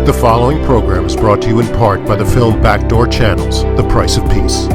The following program is brought to you in part by the film Backdoor Channels, The Price of Peace.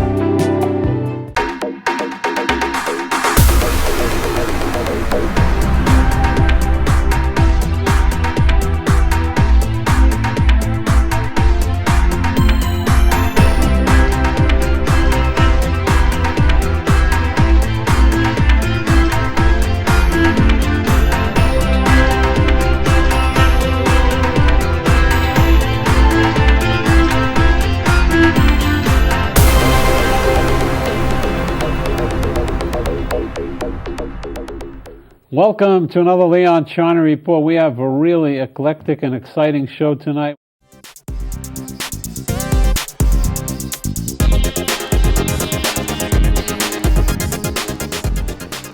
Welcome to another Leon Charney Report. We have a really eclectic and exciting show tonight.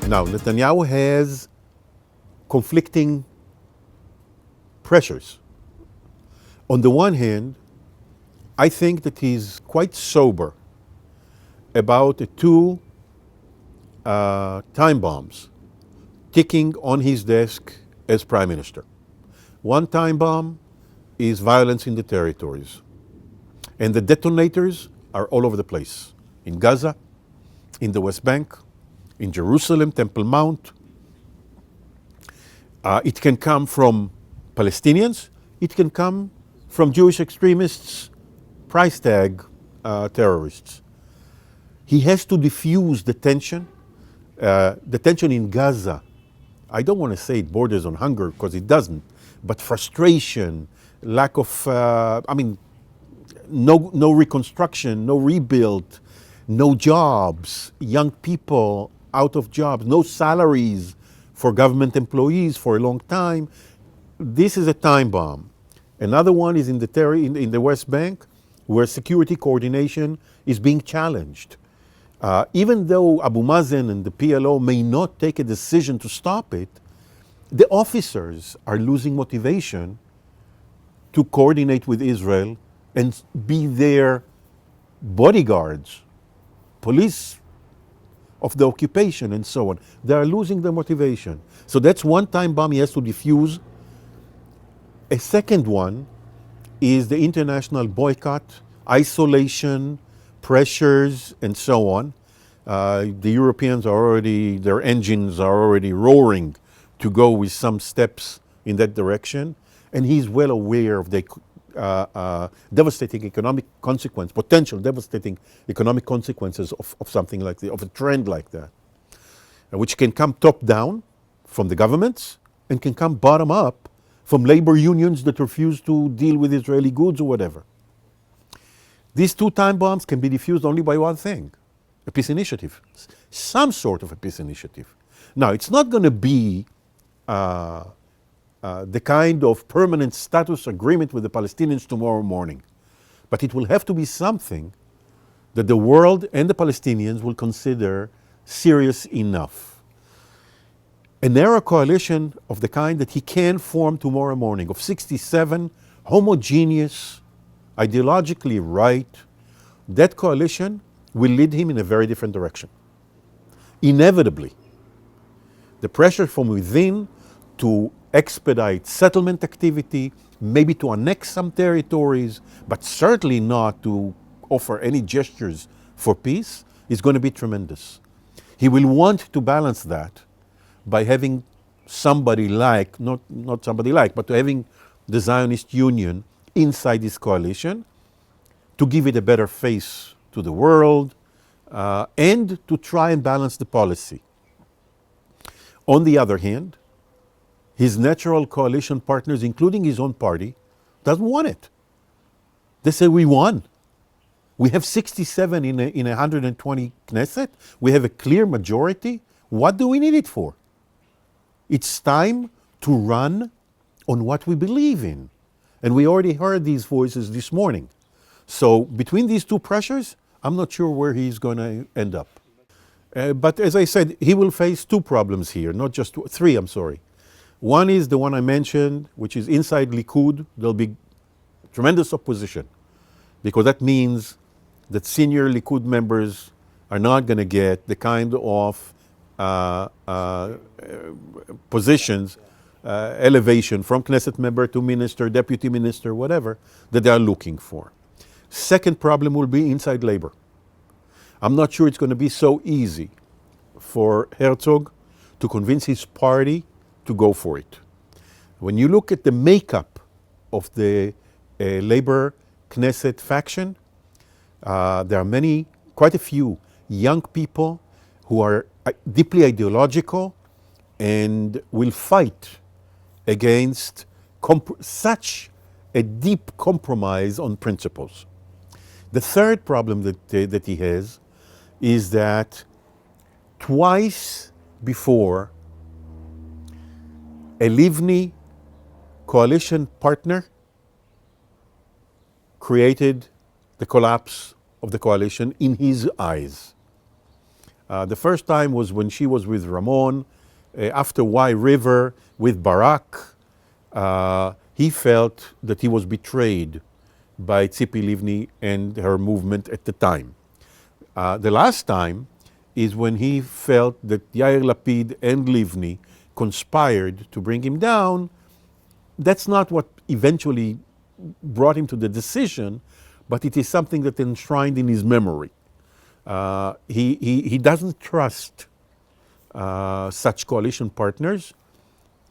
Now, Netanyahu has conflicting pressures. On the one hand, I think that he's quite sober about the two time bombs ticking on his desk as prime minister. One time bomb is violence in the territories. And the detonators are all over the place. In Gaza, in the West Bank, in Jerusalem, Temple Mount. It can come from Palestinians. It can come from Jewish extremists, price tag terrorists. He has to diffuse the tension in Gaza. I don't want to say it borders on hunger because it doesn't, but frustration, lack of, no reconstruction, no rebuild, no jobs, young people out of jobs, no salaries for government employees for a long time. This is a time bomb. Another one is in the West Bank, where security coordination is being challenged. Even though Abu Mazen and the PLO may not take a decision to stop it, the officers are losing motivation to coordinate with Israel and be their bodyguards, police of the occupation and so on. They are losing their motivation. So that's one time bomb he has to defuse. A second one is the international boycott, isolation, pressures, and so on. The Europeans are already, their engines are already roaring to go with some steps in that direction. And he's well aware of the devastating economic consequence, potential devastating economic consequences of something like that, of a trend like that, which can come top down from the governments and can come bottom up from labor unions that refuse to deal with Israeli goods or whatever. These two time bombs can be diffused only by one thing, a peace initiative, some sort of a peace initiative. Now, it's not going to be the kind of permanent status agreement with the Palestinians tomorrow morning, but it will have to be something that the world and the Palestinians will consider serious enough. A narrow coalition of the kind that he can form tomorrow morning, of 67 homogeneous, ideologically right, that coalition will lead him in a very different direction. Inevitably, the pressure from within to expedite settlement activity, maybe to annex some territories, but certainly not to offer any gestures for peace, is going to be tremendous. He will want to balance that by having somebody like, not somebody like, but having the Zionist Union inside this coalition to give it a better face to the world and to try and balance the policy. On the other hand, his natural coalition partners, including his own party, doesn't want it. They say, we won. We have 67 in 120 Knesset. We have a clear majority. What do we need it for? It's time to run on what we believe in. And we already heard these voices this morning. So between these two pressures, I'm not sure where he's going to end up. But as I said, he will face two problems here, not just three, I'm sorry. One is the one I mentioned, which is inside Likud. There'll be tremendous opposition, because that means that senior Likud members are not going to get the kind of positions elevation from Knesset member to minister, deputy minister, whatever, that they are looking for. Second problem will be inside labor. I'm not sure it's going to be so easy for Herzog to convince his party to go for it. When you look at the makeup of the labor Knesset faction, there are quite a few young people who are deeply ideological and will fight against such a deep compromise on principles. The third problem that he has is that twice before, a Livni coalition partner created the collapse of the coalition in his eyes. The first time was when she was with Ramon. After Y River with Barak, he felt that he was betrayed by Tzipi Livni and her movement at the time. The last time is when he felt that Yair Lapid and Livni conspired to bring him down. That's not what eventually brought him to the decision, but it is something that enshrined in his memory. He doesn't trust such coalition partners.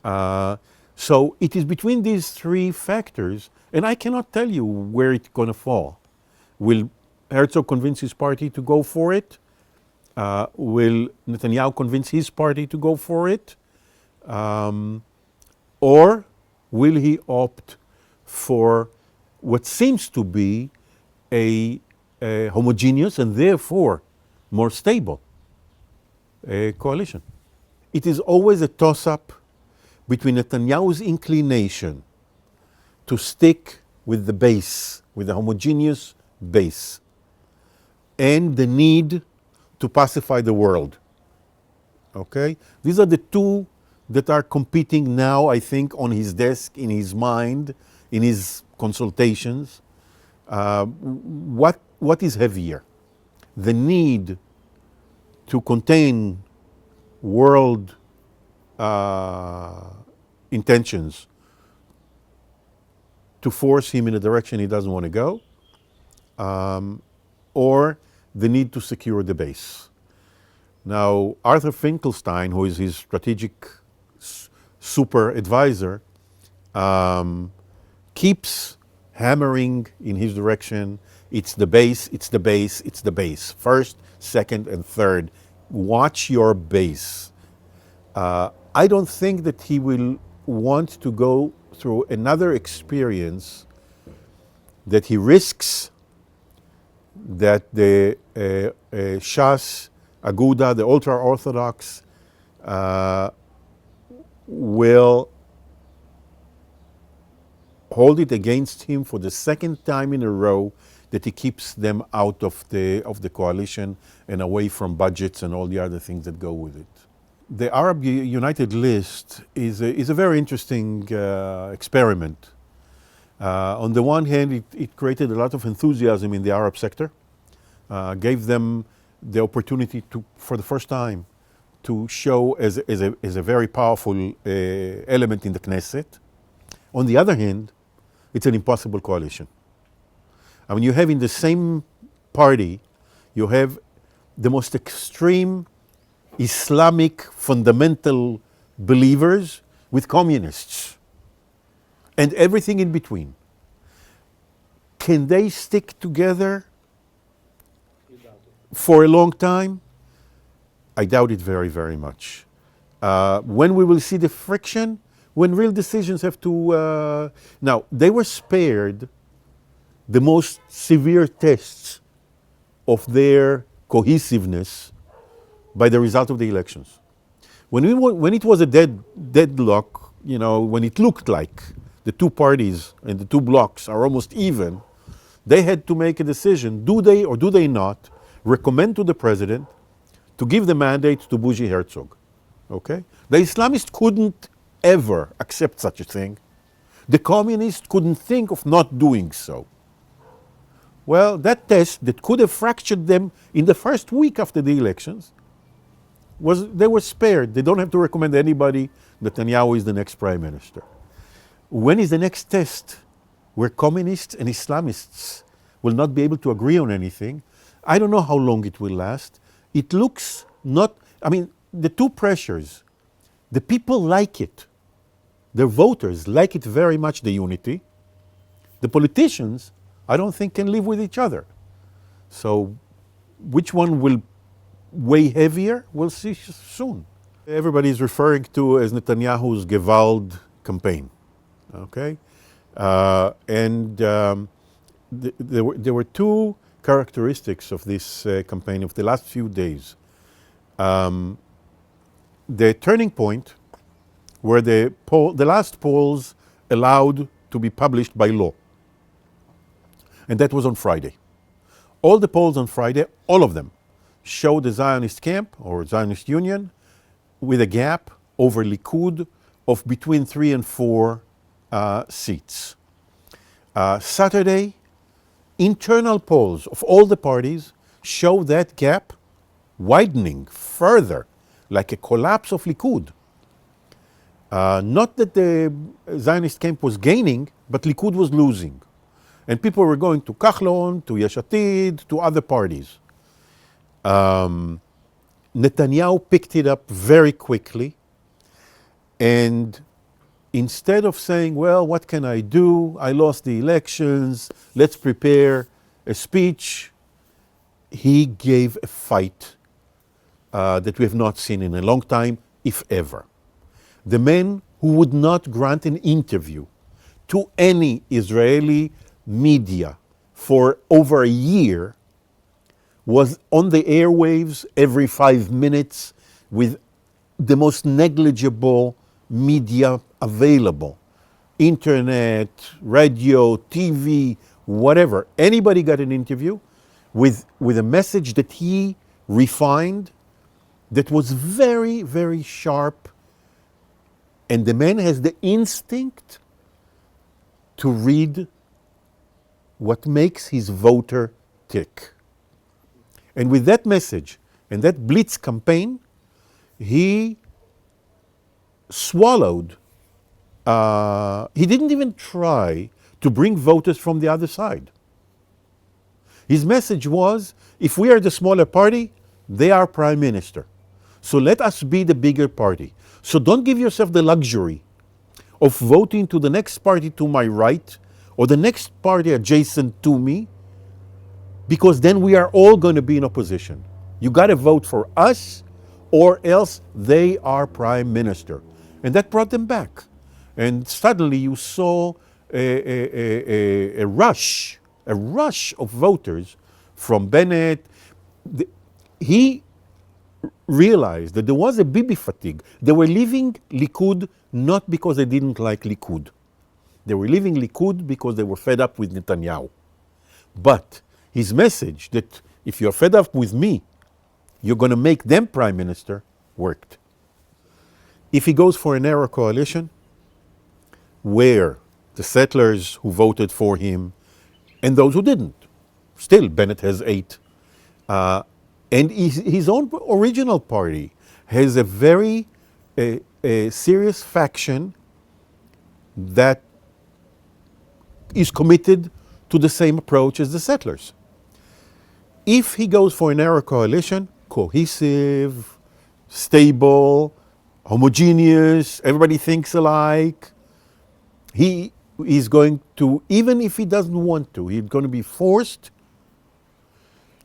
So it is between these three factors, and I cannot tell you where it's going to fall. Will Herzog convince his party to go for it? Will Netanyahu convince his party to go for it? Or will he opt for what seems to be a homogeneous and therefore more stable coalition? It is always a toss-up between Netanyahu's inclination to stick with the base, with the homogeneous base, and the need to pacify the world. Okay? These are the two that are competing now, I think, on his desk, in his mind, in his consultations. What is heavier? The need to contain world intentions to force him in a direction he doesn't want to go, or the need to secure the base. Now, Arthur Finkelstein, who is his strategic super advisor, keeps hammering in his direction. It's the base, it's the base, it's the base. First, second, and third. Watch your base. I don't think that he will want to go through another experience that he risks that the Shas, Aguda, the ultra-Orthodox, will hold it against him for the second time in a row, that he keeps them out of the coalition and away from budgets and all the other things that go with it. The Arab United List is a very interesting experiment. On the one hand, it created a lot of enthusiasm in the Arab sector, gave them the opportunity to, for the first time, to show as a very powerful element in the Knesset. On the other hand, it's an impossible coalition. I mean, you have in the same party, you have the most extreme Islamic fundamental believers with communists and everything in between. Can they stick together for a long time? I doubt it very, very much. When we will see the friction, when real decisions have to... Now, they were spared the most severe tests of their cohesiveness by the result of the elections. When it was a deadlock, you know, when it looked like the two parties and the two blocs are almost even, they had to make a decision, do they or do they not recommend to the president to give the mandate to Bougie Herzog, okay? The Islamists couldn't ever accept such a thing. The communists couldn't think of not doing so. Well, that test that could have fractured them in the first week after the elections they were spared. They don't have to recommend anybody. Netanyahu is the next prime minister. When is the next test where communists and Islamists will not be able to agree on anything? I don't know how long it will last. It looks not, I mean, the two pressures, the people like it. Their voters like it very much, the unity. The politicians, I don't think, can live with each other. So which one will weigh heavier? We'll see soon. Everybody is referring to as Netanyahu's Gewalt campaign. Okay? There were two characteristics of this campaign of the last few days. The turning point were the last polls allowed to be published by law. And that was on Friday. All the polls on Friday, all of them, showed the Zionist camp or Zionist Union with a gap over Likud of between 3 and 4 seats. Saturday, internal polls of all the parties show that gap widening further, like a collapse of Likud. Not that the Zionist camp was gaining, but Likud was losing. And people were going to Kahlon, to Yesh Atid, to other parties. Netanyahu picked it up very quickly. And instead of saying, well, what can I do? I lost the elections. Let's prepare a speech. He gave a fight that we have not seen in a long time, if ever. The man who would not grant an interview to any Israeli media for over a year was on the airwaves every 5 minutes with the most negligible media available. Internet, radio, TV, whatever. Anybody got an interview with a message that he refined that was very, very sharp. And the man has the instinct to read what makes his voter tick. And with that message and that blitz campaign, he swallowed, he didn't even try to bring voters from the other side. His message was, if we are the smaller party, they are prime minister. So let us be the bigger party. So don't give yourself the luxury of voting to the next party to my right or the next party adjacent to me, because then we are all going to be in opposition. You got to vote for us or else they are prime minister. And that brought them back. And suddenly you saw a rush of voters from Bennett. He realized that there was a Bibi fatigue. They were leaving Likud not because they didn't like Likud. They were leaving Likud because they were fed up with Netanyahu. But his message that if you're fed up with me, you're going to make them prime minister, worked. If he goes for a narrow coalition, where the settlers who voted for him and those who didn't, still Bennett has 8, and his own original party has a very serious faction that is committed to the same approach as the settlers. If he goes for a narrow coalition, cohesive, stable, homogeneous, everybody thinks alike, he is going to, even if he doesn't want to, he's going to be forced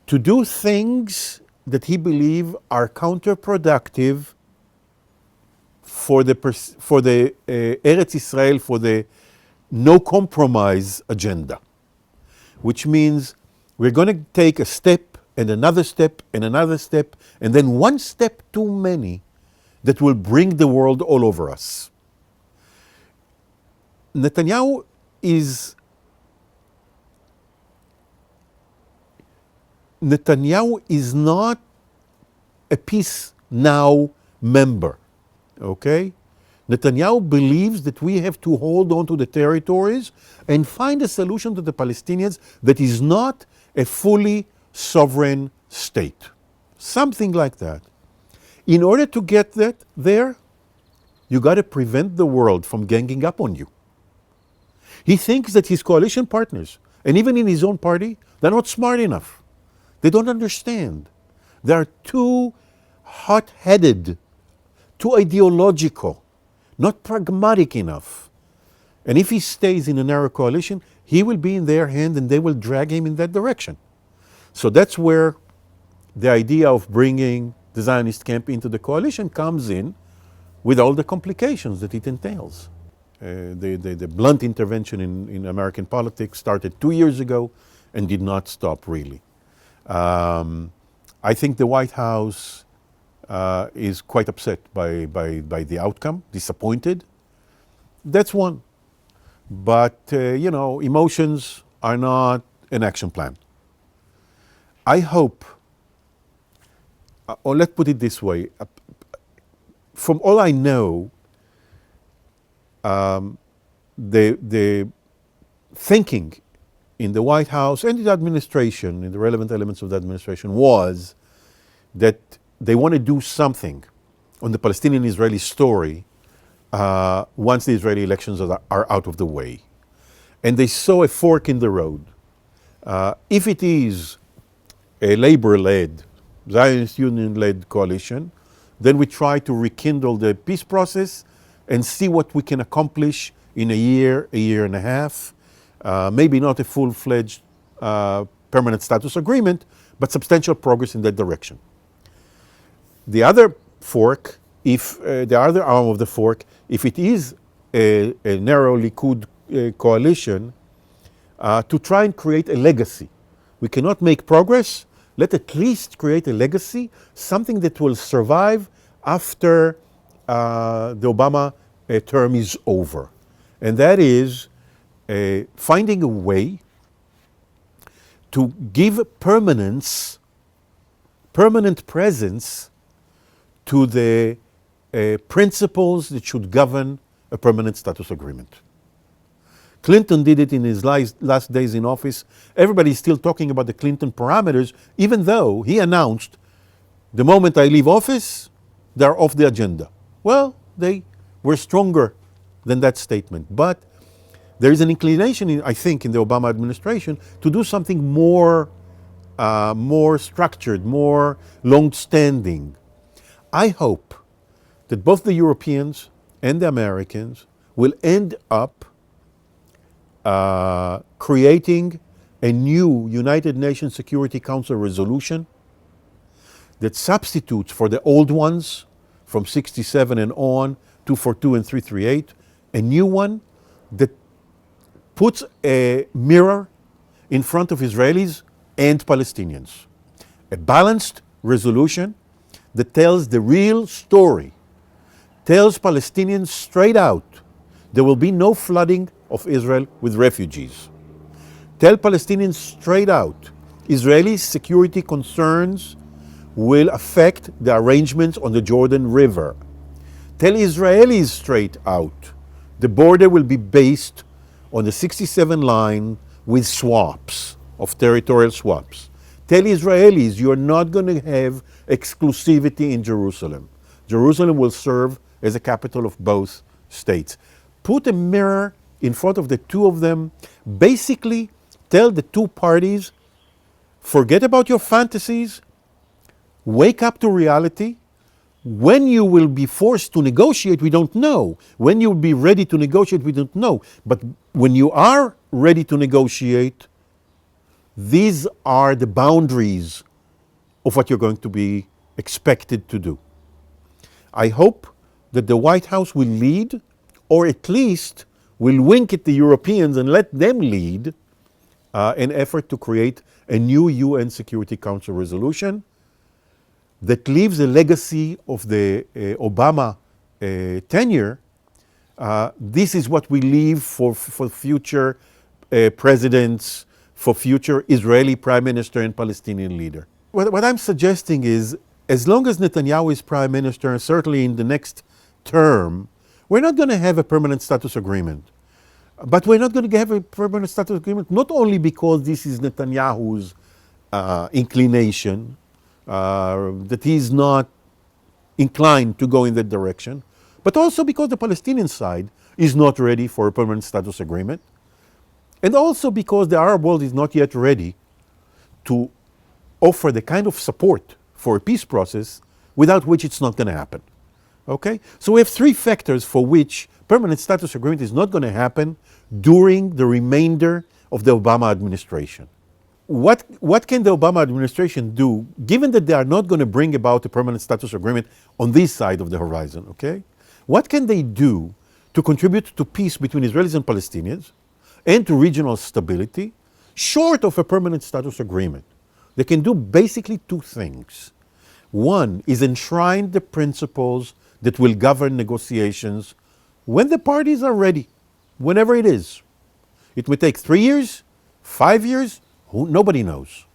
to do things that he believes are counterproductive for the Eretz Israel, for the no compromise agenda, which means we're going to take a step and another step and another step, and then one step too many that will bring the world all over us. Netanyahu is not a peace now member, okay? Netanyahu believes that we have to hold on to the territories and find a solution to the Palestinians that is not a fully sovereign state. Something like that. In order to get that there, you got to prevent the world from ganging up on you. He thinks that his coalition partners, and even in his own party, they're not smart enough. They don't understand. They are too hot-headed, too ideological, not pragmatic enough. And if he stays in a narrow coalition, he will be in their hand and they will drag him in that direction. So that's where the idea of bringing the Zionist camp into the coalition comes in, with all the complications that it entails. The blunt intervention in American politics started 2 years ago and did not stop really. I think the White House is quite upset by the outcome, disappointed. That's one. But, emotions are not an action plan. I hope, or let's put it this way, from all I know, the thinking in the White House and the administration, in the relevant elements of the administration, was that they want to do something on the Palestinian-Israeli story once the Israeli elections are out of the way. And they saw a fork in the road. If it is a labor-led, Zionist Union-led coalition, then we try to rekindle the peace process and see what we can accomplish in a year and a half. Maybe not a full-fledged permanent status agreement, but substantial progress in that direction. The other fork, the other arm of the fork, if it is a narrow Likud coalition, to try and create a legacy. We cannot make progress. Let at least create a legacy, something that will survive after the Obama term is over. And that is finding a way to give permanent presence to the principles that should govern a permanent status agreement. Clinton did it in his last days in office. Everybody is still talking about the Clinton parameters, even though he announced, the moment I leave office, they're off the agenda. Well, they were stronger than that statement. But there is an inclination, I think, in the Obama administration to do something more structured, more long-standing. I hope that both the Europeans and the Americans will end up creating a new United Nations Security Council resolution that substitutes for the old ones from 67 and on, 242 and 338, a new one that puts a mirror in front of Israelis and Palestinians. A balanced resolution that tells the real story, tells Palestinians straight out, there will be no flooding of Israel with refugees. Tell Palestinians straight out, Israeli security concerns will affect the arrangements on the Jordan River. Tell Israelis straight out, the border will be based on the 67 line with swaps, of territorial swaps. Tell Israelis you are not going to have exclusivity in Jerusalem. Jerusalem will serve as a capital of both states. Put a mirror in front of the two of them. Basically, tell the two parties, forget about your fantasies, wake up to reality. When you will be forced to negotiate, we don't know. When you will be ready to negotiate, we don't know. But when you are ready to negotiate, these are the boundaries of what you're going to be expected to do. I hope that the White House will lead, or at least will wink at the Europeans and let them lead an effort to create a new UN Security Council resolution that leaves a legacy of the Obama tenure. This is what we leave for future presidents, for future Israeli prime minister and Palestinian leader. What I'm suggesting is, as long as Netanyahu is prime minister, and certainly in the next term, we're not going to have a permanent status agreement. But we're not going to have a permanent status agreement, not only because this is Netanyahu's inclination, that he's not inclined to go in that direction, but also because the Palestinian side is not ready for a permanent status agreement, and also because the Arab world is not yet ready to offer the kind of support for a peace process without which it's not going to happen. Okay? So we have three factors for which permanent status agreement is not going to happen during the remainder of the Obama administration. What can the Obama administration do, given that they are not going to bring about a permanent status agreement on this side of the horizon, okay? What can they do to contribute to peace between Israelis and Palestinians and to regional stability, short of a permanent status agreement? They can do basically two things. One is enshrine the principles that will govern negotiations when the parties are ready, whenever it is. It may take 3 years, 5 years, nobody knows.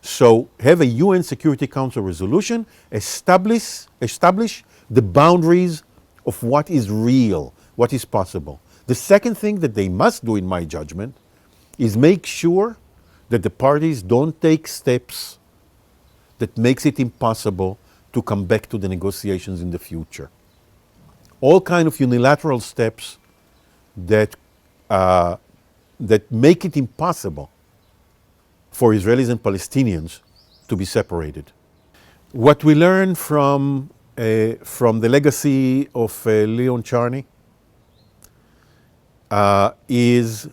So have a UN Security Council resolution, establish the boundaries of what is real, what is possible. The second thing that they must do, in my judgment, is make sure that the parties don't take steps that makes it impossible to come back to the negotiations in the future. All kind of unilateral steps that make it impossible for Israelis and Palestinians to be separated. What we learn from the legacy of Leon Charney is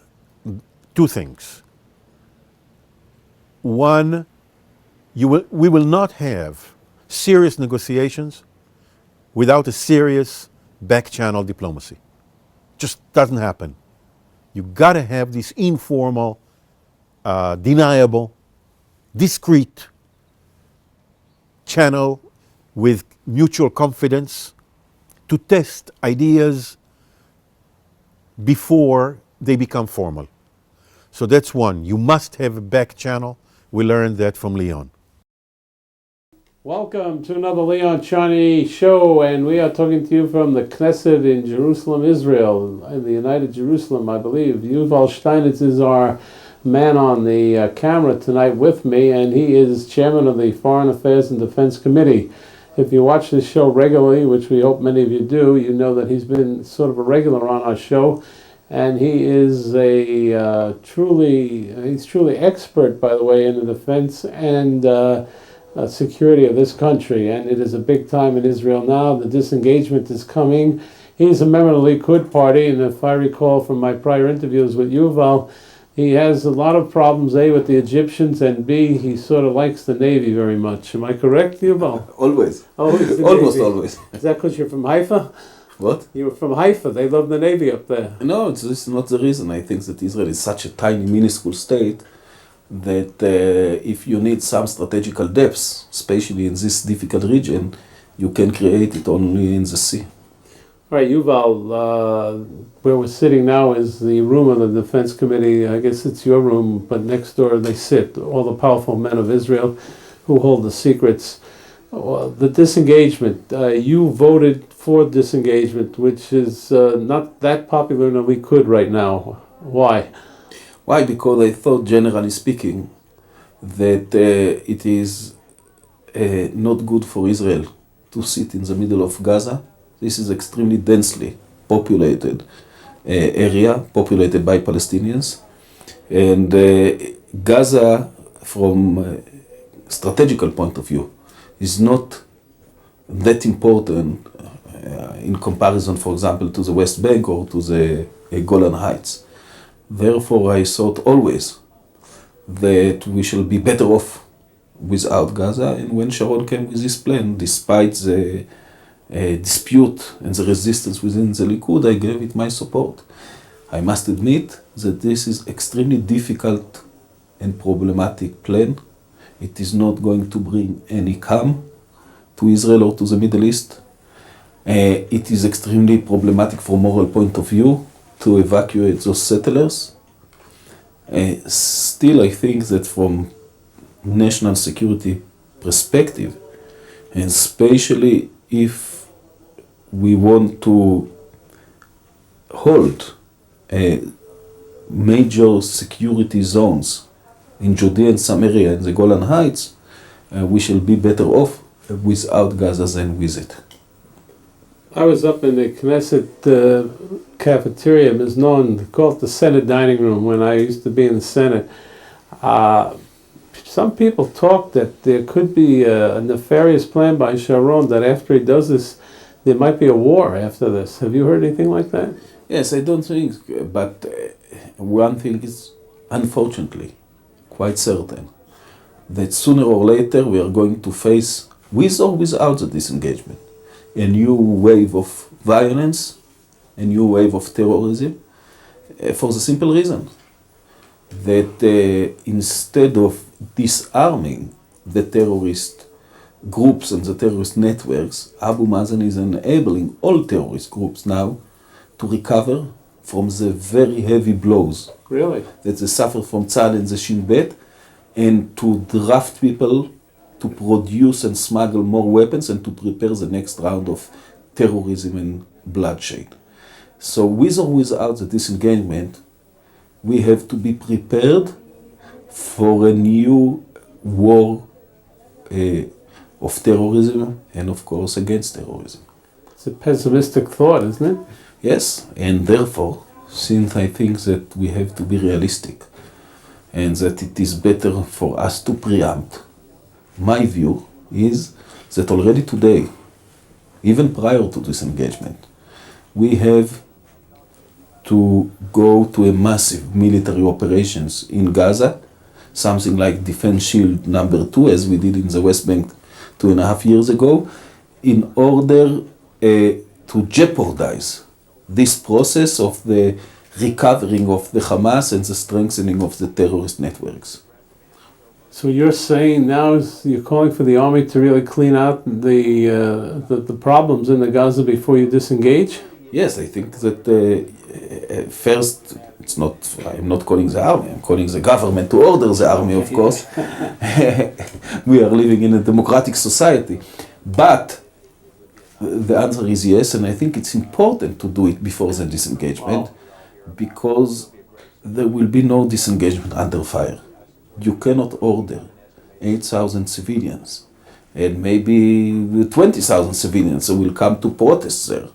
two things. One, we will not have serious negotiations without a serious back-channel diplomacy. Just doesn't happen. You gotta have this informal, deniable, discreet channel with mutual confidence to test ideas before they become formal. So that's one. You must have a back channel. We learned that from Leon. Welcome to another Leon Charney show, and we are talking to you from the Knesset in Jerusalem, Israel, in the United Jerusalem, I believe. Yuval Steinitz is our man on the camera tonight with me, and he is chairman of the Foreign Affairs and Defense Committee. If you watch this show regularly, which we hope many of you do, you know that he's been sort of a regular on our show, and he is he's truly expert, by the way, in the defense and security of this country, and it is a big time in Israel now. The disengagement is coming. He's a member of the Likud party, and if I recall from my prior interviews with Yuval, he has a lot of problems, A, with the Egyptians, and B, he sort of likes the Navy very much. Am I correct, Yuval? Always. Always. Almost Navy. always. Is that because you're from Haifa? What? You're from Haifa. They love the Navy up there. No, this is not the reason. I think that Israel is such a tiny, minuscule state that if you need some strategical depths, especially in this difficult region, you can create it only in the sea. All right, Yuval, where we're sitting now is the room of the Defense Committee. I guess it's your room, but next door they sit, all the powerful men of Israel who hold the secrets. The disengagement, you voted for disengagement, which is not that popular in the Likud right now. Why? Why? Because I thought, generally speaking, that it is not good for Israel to sit in the middle of Gaza. This is extremely densely populated area, populated by Palestinians. And Gaza, from a strategical point of view, is not that important in comparison, for example, to the West Bank or to the Golan Heights. Therefore, I thought always that we shall be better off without Gaza. And when Sharon came with this plan, despite the dispute and the resistance within the Likud, I gave it my support. I must admit that this is extremely difficult and problematic plan. It is not going to bring any calm to Israel or to the Middle East. It is extremely problematic from moral point of view to evacuate those settlers. Still, I think that from national security perspective, and especially if we want to hold major security zones in Judea and Samaria and the Golan Heights, we shall be better off without Gaza than with it. I was up in the Knesset cafeteria, Miznon, called the Senate dining room when I used to be in the Senate. Some people talk that there could be a nefarious plan by Sharon that after he does this, there might be a war after this. Have you heard anything like that? Yes, I don't think, but one thing is, unfortunately, quite certain, that sooner or later we are going to face, with or without the disengagement, a new wave of violence, a new wave of terrorism, for the simple reason that instead of disarming the terrorist groups and the terrorist networks, Abu Mazen is enabling all terrorist groups now to recover from the very heavy blows Really? that they suffer from Tzal and the Shin Bet, and to draft people to produce and smuggle more weapons and to prepare the next round of terrorism and bloodshed. So with or without the disengagement, we have to be prepared for a new war of terrorism and of course against terrorism. It's a pessimistic thought, isn't it? Yes, and therefore, since I think that we have to be realistic and that it is better for us to preempt, my view is that already today, even prior to this engagement, we have to go to a massive military operations in Gaza, something like Defense Shield number 2, as we did in the West Bank 2.5 years ago, in order to jeopardize this process of the recovering of the Hamas and the strengthening of the terrorist networks. So you're saying now you're calling for the army to really clean out the problems in the Gaza before you disengage? Yes, I think that first, I'm not calling the army, I'm calling the government to order the army, of course. We are living in a democratic society. But the answer is yes, and I think it's important to do it before the disengagement, because there will be no disengagement under fire. You cannot order 8,000 civilians and maybe 20,000 civilians who will come to protest there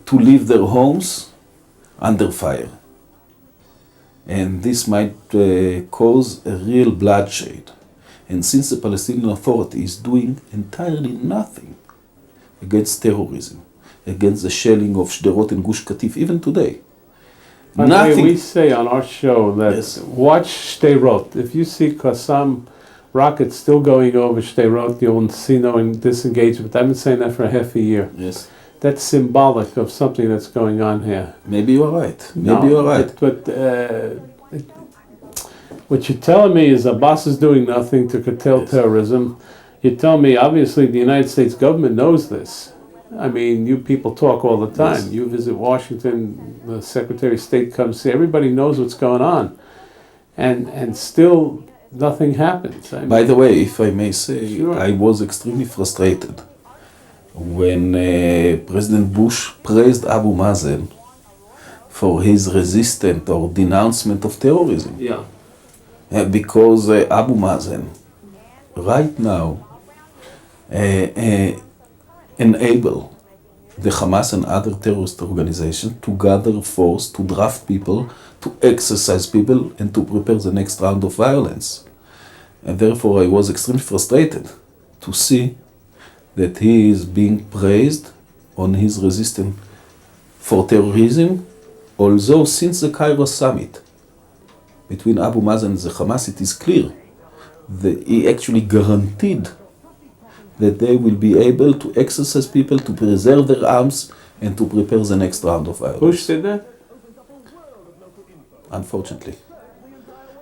to leave their homes under fire. And this might cause a real bloodshed. And since the Palestinian Authority is doing entirely nothing against terrorism, against the shelling of Shderot and Gush Katif, even today, nothing. We say on our show that Yes. watch Shderot. If you see Qassam rockets still going over Shderot, you'll see no disengagement. I've been saying that for half a year. Yes, That's symbolic of something that's going on here. maybe you are right. Maybe you are right. But what you're telling me is Abbas is doing nothing to curtail terrorism. You tell me, obviously, the United States government knows this. I mean, you people talk all the time. Yes. You visit Washington, the Secretary of State comes, everybody knows what's going on. And still nothing happens. I mean, By the way, if I may say, Sure. I was extremely frustrated when President Bush praised Abu Mazen for his resistance or denouncement of terrorism. yeah. Because Abu Mazen right now enable the Hamas and other terrorist organizations to gather force, to draft people, to exercise people, and to prepare the next round of violence. And therefore I was extremely frustrated to see that he is being praised on his resistance for terrorism, although since the Cairo summit between Abu Mazen and the Hamas, it is clear that he actually guaranteed that they will be able to exercise people, to preserve their arms, and to prepare the next round of violence. Bush did that? Unfortunately.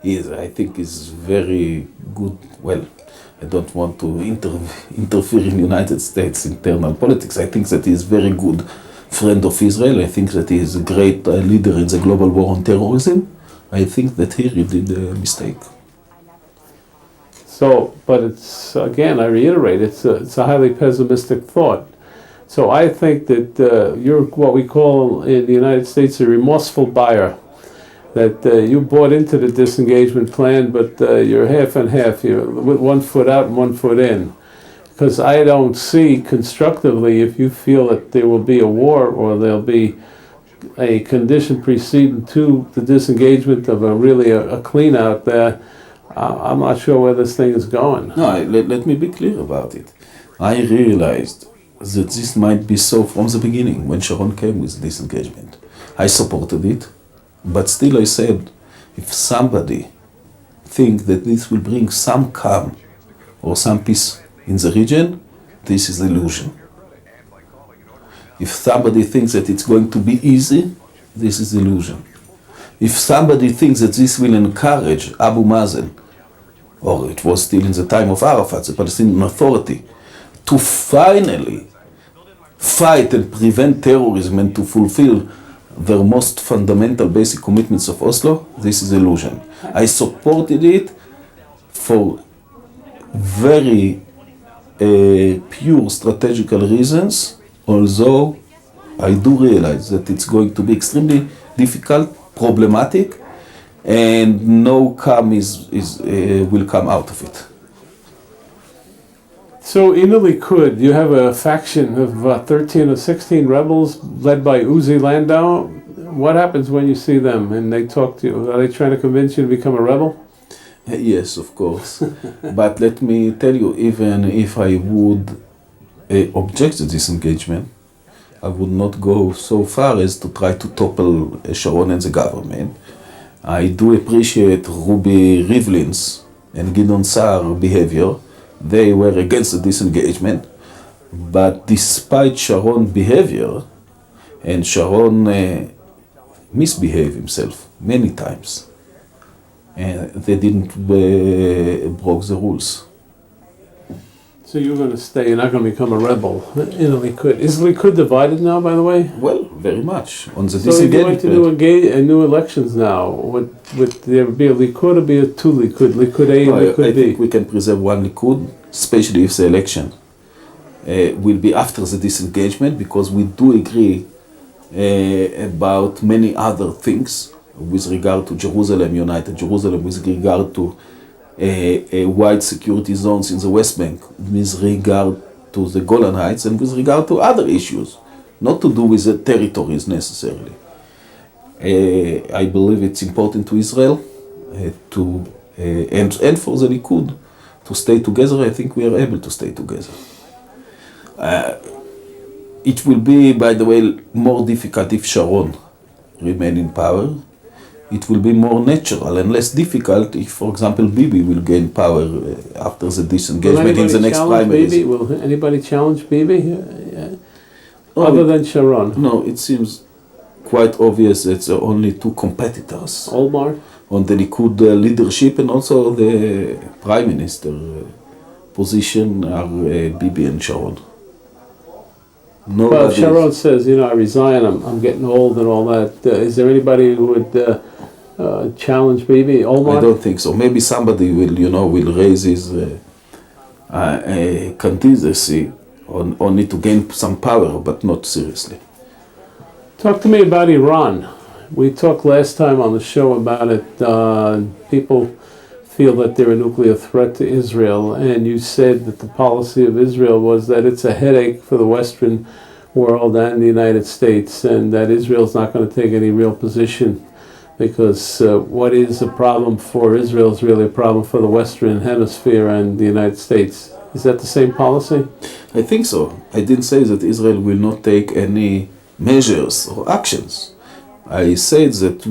I think is very good. Well, I don't want to interfere in United States internal politics. I think that he is very good friend of Israel. I think that he is a great leader in the global war on terrorism. I think that here he did a mistake. So, but it's, again, I reiterate, it's a highly pessimistic thought. So I think that you're what we call in the United States a remorseful buyer. That you bought into the disengagement plan, but you're half and half. You're with 1 foot out and 1 foot in. because I don't see constructively if you feel that there will be a war or there'll be a condition preceding to the disengagement of a clean out there. I'm not sure where this thing is going. No, let me be clear about it. I realized that this might be so from the beginning when Sharon came with disengagement. I supported it, but still I said, if somebody thinks that this will bring some calm or some peace in the region, this is illusion. If somebody thinks that it's going to be easy, this is illusion. If somebody thinks that this will encourage Abu Mazen, or it was still in the time of Arafat, the Palestinian Authority, to finally fight and prevent terrorism and to fulfill their most fundamental basic commitments of Oslo, this is illusion. I supported it for very pure strategical reasons, although I do realize that it's going to be extremely difficult, problematic, and no calm will come out of it. So in the Likud, you have a faction of 13 or 16 rebels led by Uzi Landau. What happens when you see them and they talk to you? Are they trying to convince you to become a rebel? Yes, of course. But let me tell you, even if I would object to this engagement, I would not go so far as to try to topple Sharon and the government. I do appreciate Ruby Rivlin's and Gideon Sa'ar behavior. They were against the disengagement, but despite Sharon's behavior, and Sharon misbehaved himself many times, and they didn't broke the rules. So you're going to stay, you're not going to become a rebel in the Likud. Is the Likud divided now, by the way? Well, very much. On the So you're going disengagement. to do new elections now. Would there be a Likud or be a two Likud? Likud A and Likud I B? think we can preserve one Likud, especially if the election will be after the disengagement, because we do agree about many other things with regard to Jerusalem, United Jerusalem, with regard to wide security zones in the West Bank, with regard to the Golan Heights, and with regard to other issues, not to do with the territories necessarily. I believe it's important to Israel and for the Likud to stay together. I think we are able to stay together. It will be, by the way, more difficult if Sharon remain in power. It will be more natural and less difficult if, for example, Bibi will gain power after the disengagement in the next primaries. Will anybody challenge Bibi? Other than Sharon? No, it seems quite obvious that there are only two competitors Olmar? on the Likud leadership, and also the prime minister position are Bibi and Sharon. Well, if Sharon says, I resign, I'm getting old and all that, is there anybody who would challenge Bibi? Olmar? I don't think so. Maybe somebody will raise his candidacy only to gain some power, but not seriously. Talk to me about Iran. We talked last time on the show about it. People feel that they're a nuclear threat to Israel, and you said that the policy of Israel was that it's a headache for the Western world and the United States, and that Israel's not going to take any real position because what is a problem for Israel is really a problem for the Western Hemisphere and the United States. Is that the same policy? I think so. I didn't say that Israel will not take any measures or actions. I said that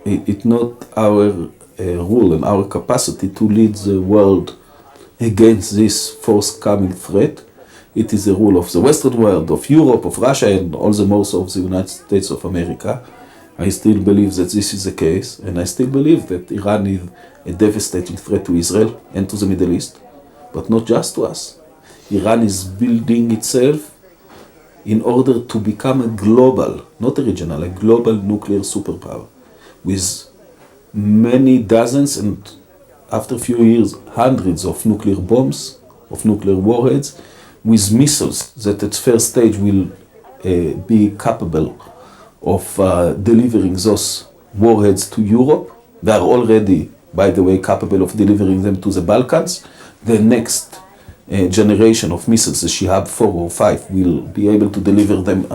it's not our rule and our capacity to lead the world against this forthcoming threat. It is the rule of the Western world, of Europe, of Russia, and all the more of the United States of America. I still believe that this is the case, and I still believe that Iran is a devastating threat to Israel and to the Middle East, but not just to us. Iran is building itself in order to become a global, not a regional, a global nuclear superpower with many dozens and after a few years hundreds of nuclear bombs, of nuclear warheads, with missiles that at first stage will be capable of delivering those warheads to Europe. They are already, by the way, capable of delivering them to the Balkans. The next generation of missiles, the Shihab 4 or 5, will be able to deliver them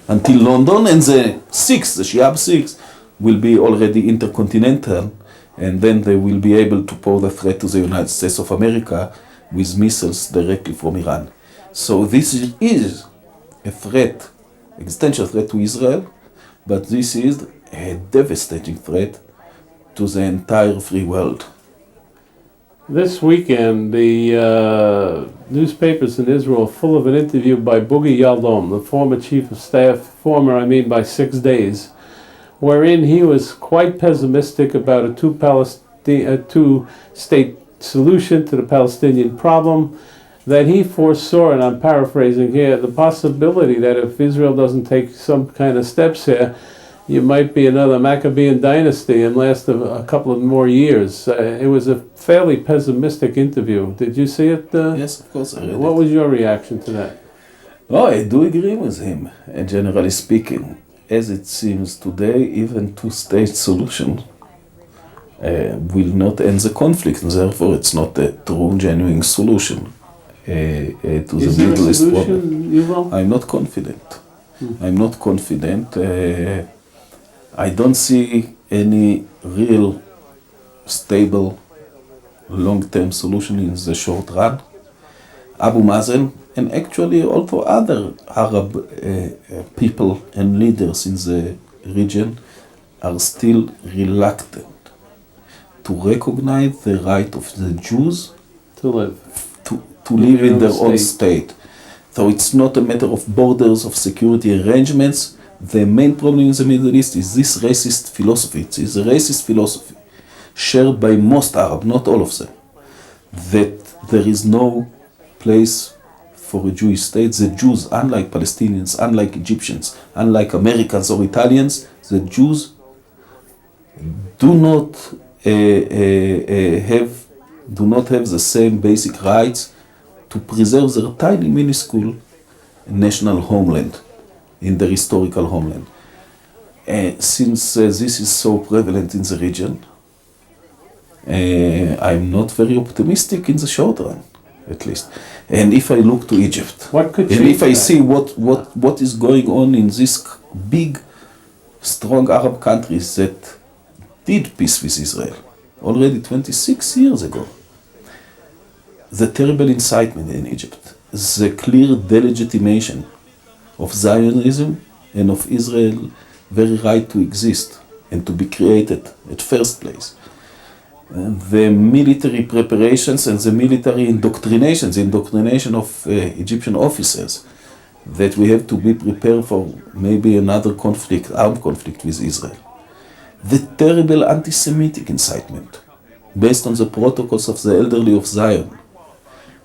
until London, and the 6, the Shihab 6, will be already intercontinental, and then they will be able to pose a threat to the United States of America with missiles directly from Iran. So this is a threat, existential threat to Israel, but this is a devastating threat to the entire free world. This weekend, the newspapers in Israel are full of an interview by Boogie Yaldom, the former chief of staff, by 6 days, wherein he was quite pessimistic about a two-state solution to the Palestinian problem, that he foresaw, and I'm paraphrasing here, the possibility that if Israel doesn't take some kind of steps here, you might be another Maccabean dynasty and last a couple of more years. It was a fairly pessimistic interview. Did you see it? Yes, of course I read What was your reaction to that? Oh, I do agree with him, generally speaking. As it seems today, even two-state solution will not end the conflict, and therefore it's not a true, genuine solution to the Middle East problem. I'm not confident. I'm not confident. I don't see any real stable long-term solution in the short run. Abu Mazen, and actually also other Arab people and leaders in the region, are still reluctant to recognize the right of the Jews To live. to live in their own state. So it's not a matter of borders, of security arrangements. The main problem in the Middle East is this racist philosophy. It is a racist philosophy shared by most Arab, not all of them, that there is no place for a Jewish state. The Jews, unlike Palestinians, unlike Egyptians, unlike Americans or Italians, the Jews do not have the same basic rights to preserve their tiny, minuscule national homeland, in their historical homeland. Since this is so prevalent in the region, I'm not very optimistic in the short run, at least. And if I look to Egypt, What and if I see what is going on in these big, strong Arab countries that did peace with Israel already 26 years ago, the terrible incitement in Egypt, the clear delegitimation of Zionism and of Israel's very right to exist and to be created at first place. And the military preparations and the military indoctrination, the indoctrination of Egyptian officers, that we have to be prepared for maybe another conflict, armed conflict with Israel. The terrible anti-Semitic incitement, based on the protocols of the elderly of Zion,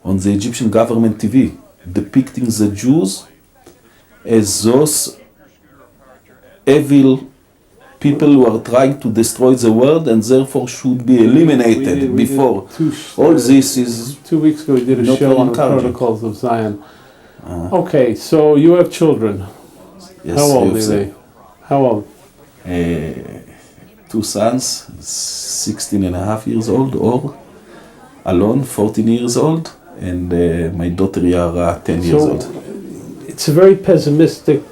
on the Egyptian government TV, depicting the Jews as those evil people who are trying to destroy the world and therefore should be eliminated before. All this is 2 weeks ago we did a not show on the encouraging. protocols of Zion. Okay, so you have children. Yes, How old you are have they? How old? two sons, 16 and a half years old, or alone, 14 years old, and my daughter are 10 years old. It's a very pessimistic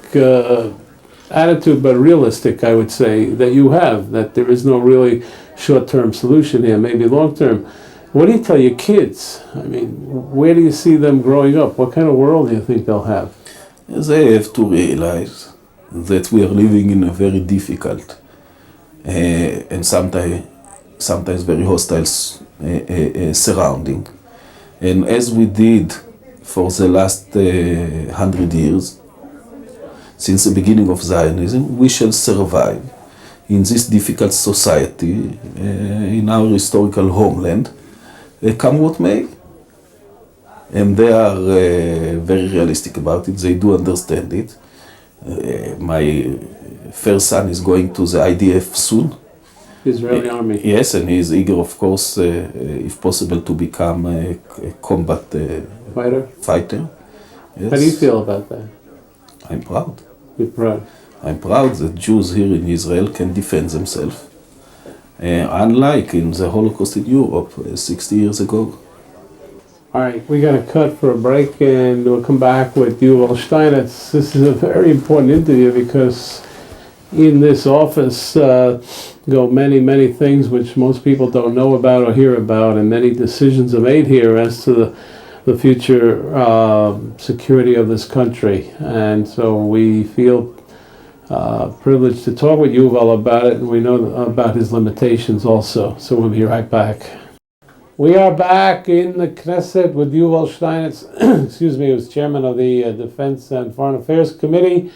attitude, but realistic, I would say, that you have, that there is no really short-term solution here, maybe long-term. What do you tell your kids? I mean, where do you see them growing up? What kind of world do you think they'll have? They have to realize that we are living in a very difficult and sometimes very hostile surrounding. And as we did for the last 100 years, since the beginning of Zionism, we shall survive in this difficult society, in our historical homeland, come what may. And they are very realistic about it. They do understand it. My first son is going to the IDF soon. Israeli army. Yes, and he is eager, of course, if possible, to become a combat fighter. Yes. How do you feel about that? I'm proud. You're proud. I'm proud that Jews here in Israel can defend themselves, unlike in the Holocaust in Europe 60 years ago. All right, we got to cut for a break and we'll come back with Yuval Steinitz. This is a very important interview because in this office go many, many things which most people don't know about or hear about, and many decisions are made here as to the future security of this country. And so we feel privileged to talk with Yuval about it, and we know about his limitations also. So we'll be right back. We are back in the Knesset with Yuval Steinitz, excuse me, who's chairman of the Defense and Foreign Affairs Committee,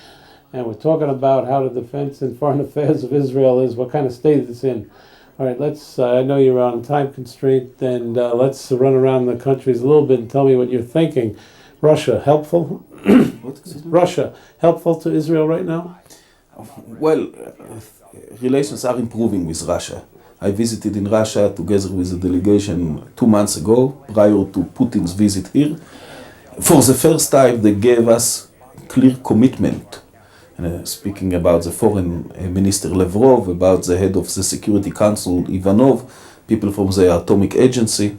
and we're talking about how the defense and foreign affairs of Israel is, what kind of state it's in. All right, let's, I know you're on time constraint, and let's run around the countries a little bit and tell me what you're thinking. Russia, helpful? Russia, helpful to Israel right now? Well, relations are improving with Russia. I visited in Russia together with a delegation 2 months ago, prior to Putin's visit here. For the first time, they gave us clear commitment. Speaking about the foreign minister Lavrov, about the head of the Security Council Ivanov, people from the Atomic Agency,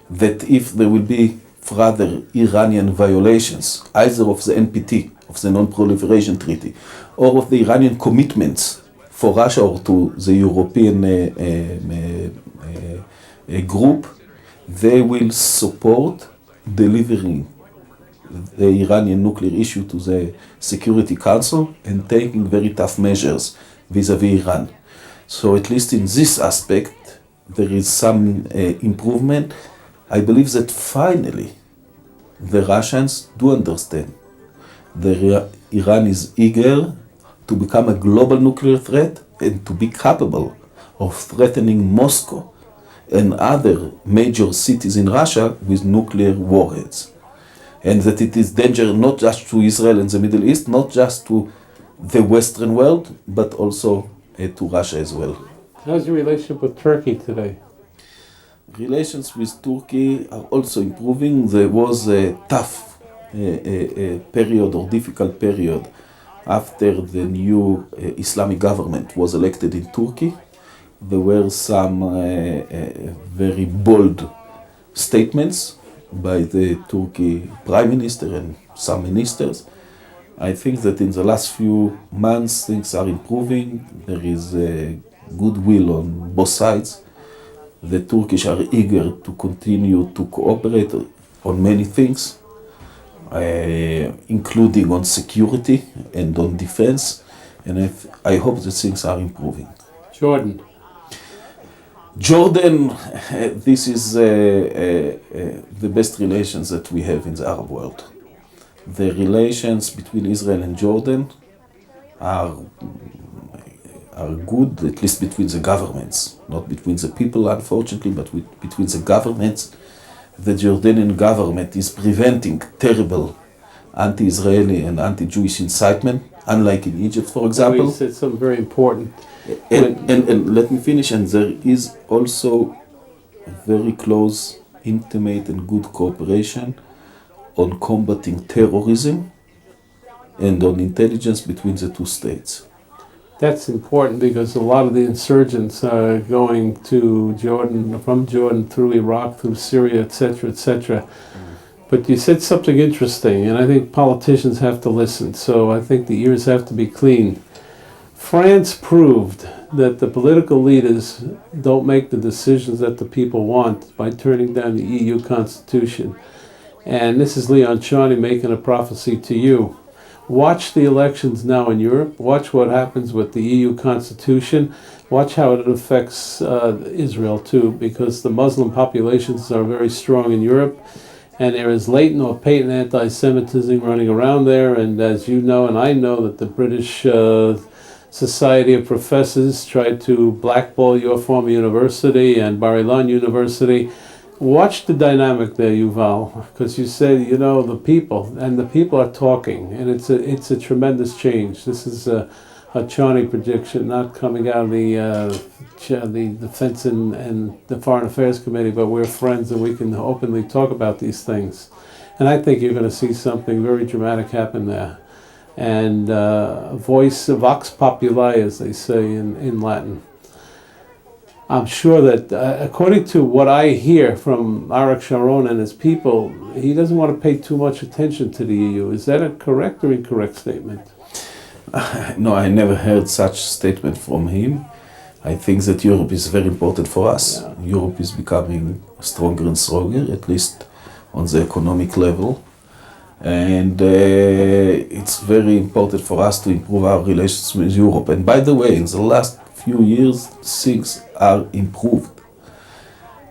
that if there will be further Iranian violations, either of the NPT, of the Non-Proliferation Treaty, or of the Iranian commitments for Russia or to the European group, they will support delivering the Iranian nuclear issue to the Security Council and taking very tough measures vis-à-vis Iran. So at least in this aspect, there is some improvement. I believe that finally the Russians do understand that Iran is eager to become a global nuclear threat and to be capable of threatening Moscow and other major cities in Russia with nuclear warheads. And that it is danger not just to Israel and the Middle East, not just to the Western world, but also to Russia as well. How's your relationship with Turkey today? Relations with Turkey are also improving. There was a tough period or difficult period after the new Islamic government was elected in Turkey. There were some very bold statements by the Turkey Prime Minister and some ministers. I think that in the last few months things are improving. There is goodwill on both sides. The Turkish are eager to continue to cooperate on many things, including on security and on defense, and I hope that things are improving. Jordan, this is the best relations that we have in the Arab world. The relations between Israel and Jordan are good, at least between the governments, not between the people, unfortunately, but between the governments. The Jordanian government is preventing terrible anti-Israeli and anti-Jewish incitement, unlike in Egypt, for example. You said something very important. And let me finish, and there is also very close, intimate and good cooperation on combating terrorism and on intelligence between the two states. That's important because a lot of the insurgents are going to Jordan, from Jordan through Iraq, through Syria, etc., etc. But you said something interesting, and I think politicians have to listen, so I think the ears have to be clean. France proved that the political leaders don't make the decisions that the people want by turning down the EU constitution. And this is Leon Charney making a prophecy to you. Watch the elections now in Europe. Watch what happens with the EU constitution. Watch how it affects Israel too, because the Muslim populations are very strong in Europe, and there is latent or patent anti-Semitism running around there. And as you know, and I know, that the British Society of Professors tried to blackball your former university and Bar Ilan University. Watch the dynamic there, Yuval, because you said, you know, the people, and the people are talking, and it's a tremendous change. This is a Charney prediction, not coming out of the Defense and the Foreign Affairs Committee, but we're friends and we can openly talk about these things. And I think you're going to see something very dramatic happen there. And vox populi, as they say in Latin. I'm sure that, according to what I hear from Arik Sharon and his people, he doesn't want to pay too much attention to the EU. Is that a correct or incorrect statement? No, I never heard such statement from him. I think that Europe is very important for us. Yeah. Europe is becoming stronger and stronger, at least on the economic level. And it's very important for us to improve our relations with Europe. And by the way, in the last few years, things are improved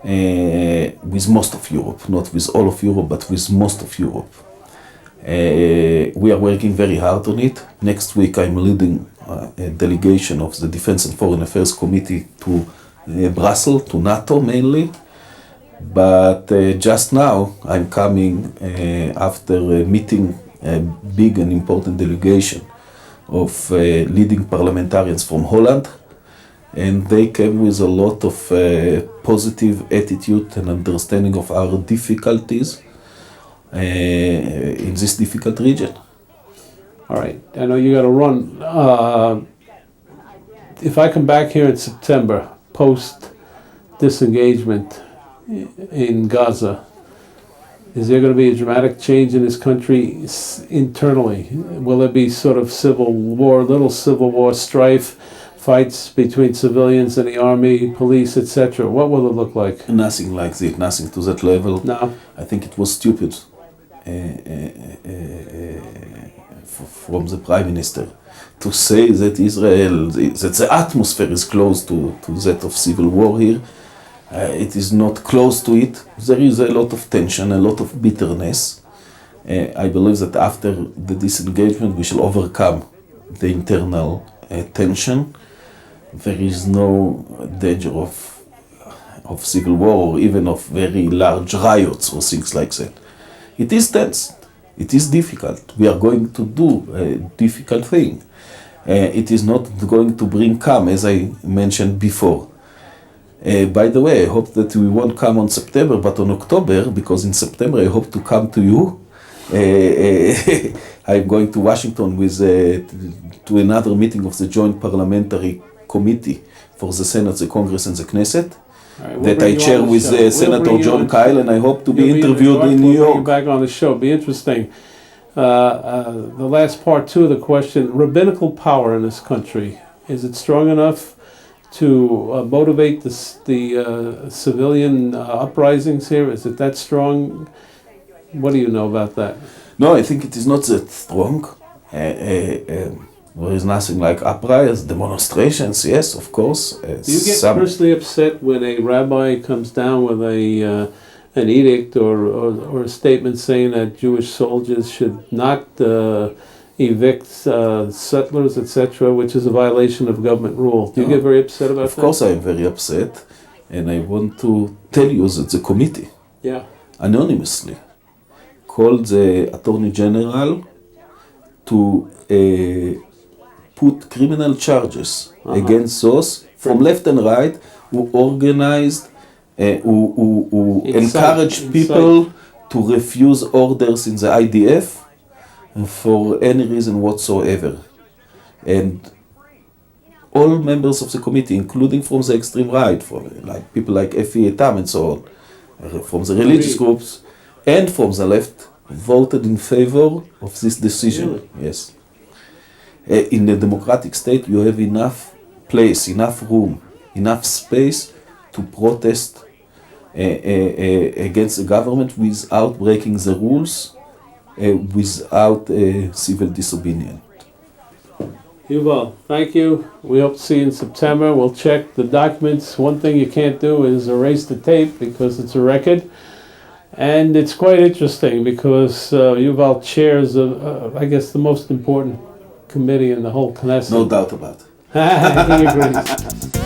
with most of Europe, not with all of Europe, but with most of Europe. We are working very hard on it. Next week I'm leading a delegation of the Defense and Foreign Affairs Committee to Brussels, to NATO mainly. But just now I'm coming after meeting a big and important delegation of leading parliamentarians from Holland. And they came with a lot of positive attitude and understanding of our difficulties in this difficult region. All right, I know you got to run. If I come back here in September, post disengagement in Gaza, is there going to be a dramatic change in this country internally? Will there be sort of civil war, little civil war strife, fights between civilians and the army, police, etc.? What will it look like? Nothing like that, nothing to that level. No. I think it was stupid from the Prime Minister to say that Israel, that the atmosphere is close to that of civil war here. It is not close to it. There is a lot of tension, a lot of bitterness. I believe that after the disengagement we shall overcome the internal tension. There is no danger of civil war or even of very large riots or things like that. It is tense. It is difficult. We are going to do a difficult thing. It is not going to bring calm, as I mentioned before. By the way, I hope that we won't come on September, but on October, because in September I hope to come to you. I'm going to Washington with to another meeting of the Joint Parliamentary Committee for the Senate, the Congress, and the Knesset. Right, that I chair with Senator John Kyle, and I hope to be interviewed in New York. We'll bring you back on the show. Be interesting. The last part two of the question: rabbinical power in this country, is it strong enough to motivate the civilian uprisings here? Is it that strong? What do you know about that? No, I think it is not that strong. There is nothing like uprisings, demonstrations, yes, of course. Do you get personally upset when a rabbi comes down with an edict or a statement saying that Jewish soldiers should not evict settlers, etc., which is a violation of government rule? Do you get very upset about that? Of course I am very upset, and I want to tell you that the committee, anonymously, called the Attorney General to put criminal charges against those from left and right who organized, who encouraged people to refuse orders in the IDF for any reason whatsoever. And all members of the committee, including from the extreme right, like people like Efi Etam and so on, from the religious groups, and from the left, voted in favor of this decision. Really? Yes. In a democratic state, you have enough place, enough room, enough space to protest against the government without breaking the rules, without civil disobedience. Yuval, thank you. We hope to see you in September. We'll check the documents. One thing you can't do is erase the tape because it's a record. And it's quite interesting because Yuval chairs, I guess, the most important committee in the whole Knesset. No doubt about it. He agrees.